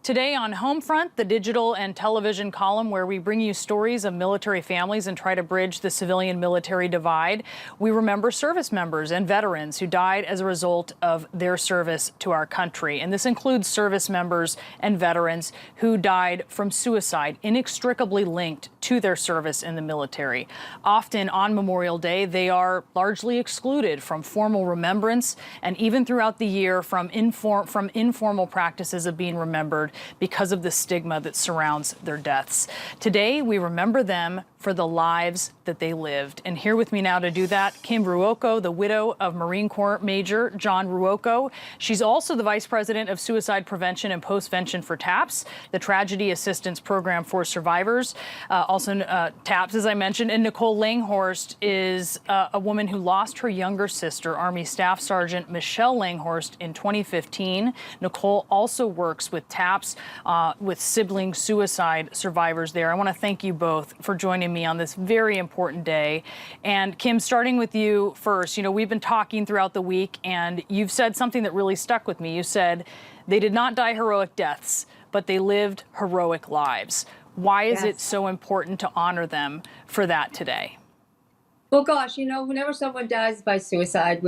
Today on Homefront, the digital and television column where we bring you stories of military families and try to bridge the civilian-military divide, we remember service members and veterans who died as a result of their service to our country. And this includes service members and veterans who died from suicide, inextricably linked to their service in the military. Often on Memorial Day, they are largely excluded from formal remembrance and even throughout the year from informal practices of being remembered because of the stigma that surrounds their deaths. Today, we remember them for the lives that they lived. And here with me now to do that, Kim Ruocco, the widow of Marine Corps Major John Ruocco. She's also the Vice President of Suicide Prevention and Postvention for TAPS, the Tragedy Assistance Program for Survivors, TAPS, as I mentioned. And Nicole Langhorst is a woman who lost her younger sister, Army Staff Sergeant Michelle Langhorst, in 2015. Nicole also works with TAPS, with sibling suicide survivors there. I want to thank you both for joining me on this very important day. And Kim, starting with you first, you know, we've been talking throughout the week and you've said something that really stuck with me. You said they did not die heroic deaths, but they lived heroic lives. Why is it so important to honor them for that today? Well, gosh, you know, whenever someone dies by suicide,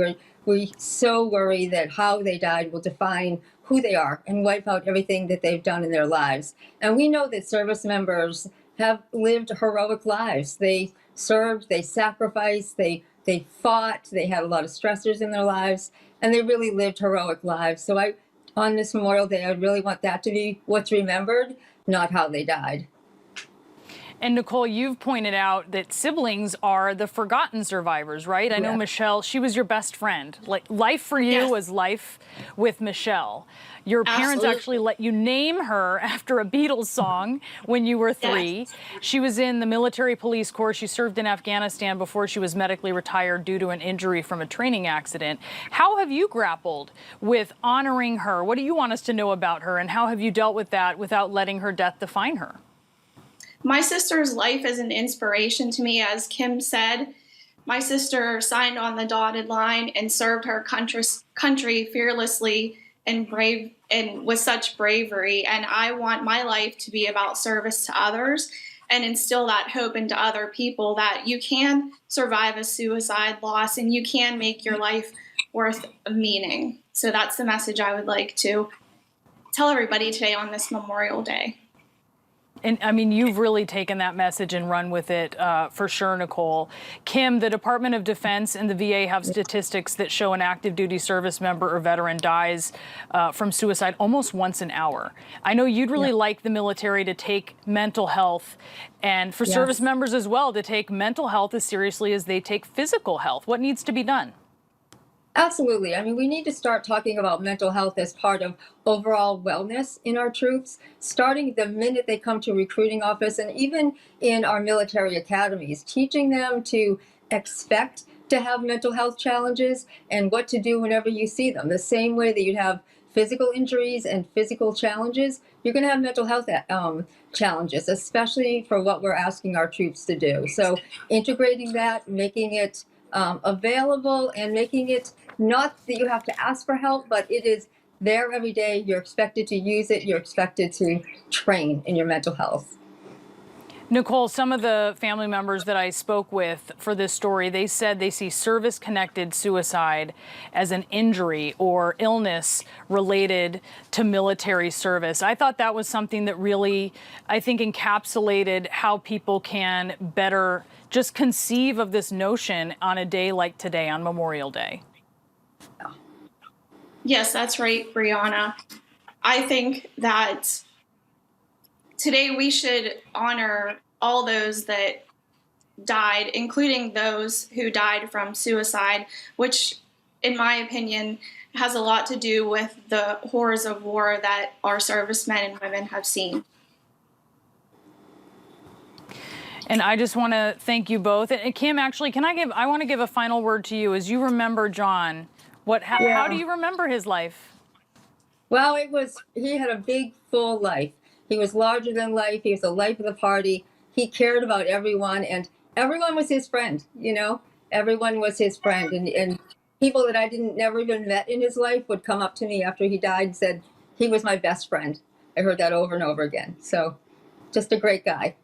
we so worry that how they died will define who they are and wipe out everything that they've done in their lives. And we know that service members have lived heroic lives. They served, they sacrificed, they fought, they had a lot of stressors in their lives, and they really lived heroic lives. So on this Memorial Day, I really want that to be what's remembered, not how they died. And Nicole, you've pointed out that siblings are the forgotten survivors, right? I know Michelle, she was your best friend. Like, life for you was life with Michelle. Your parents actually let you name her after a Beatles song when you were 3. She was in the military police corps. She served in Afghanistan before she was medically retired due to an injury from a training accident. How have you grappled with honoring her? What do you want us to know about her? And how have you dealt with that without letting her death define her? My sister's life is an inspiration to me. As Kim said, my sister signed on the dotted line and served her country fearlessly and with such bravery. And I want my life to be about service to others and instill that hope into other people that you can survive a suicide loss and you can make your life worth a meaning. So that's the message I would like to tell everybody today on this Memorial Day. And I mean, you've really taken that message and run with it for sure, Nicole. Kim, the Department of Defense and the VA have statistics that show an active duty service member or veteran dies from suicide almost once an hour. I know you'd really like the military to take mental health and for service members as well to take mental health as seriously as they take physical health. What needs to be done? Absolutely. I mean, we need to start talking about mental health as part of overall wellness in our troops, starting the minute they come to recruiting office and even in our military academies, teaching them to expect to have mental health challenges and what to do whenever you see them. The same way that you'd have physical injuries and physical challenges, you're going to have mental health challenges, especially for what we're asking our troops to do. So integrating that, making it available and making it not that you have to ask for help, but it is there every day. You're expected to use it. You're expected to train in your mental health. Nicole, some of the family members that I spoke with for this story, they said they see service-connected suicide as an injury or illness related to military service. I thought that was something that really, I think, encapsulated how people can better just conceive of this notion on a day like today, on Memorial Day. Yes, that's right, Brianna. I think that today we should honor all those that died, including those who died from suicide, which, in my opinion, has a lot to do with the horrors of war that our servicemen and women have seen. And I just want to thank you both. And Kim, actually, I want to give a final word to you as you remember John. How do you remember his life? Well, he had a big, full life. He was larger than life. He was the life of the party. He cared about everyone, and everyone was his friend, you know? Everyone was his friend. And people that I never even met in his life would come up to me after he died and said, he was my best friend. I heard that over and over again. So just a great guy.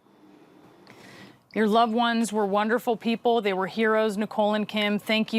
Your loved ones were wonderful people. They were heroes, Nicole and Kim. Thank you.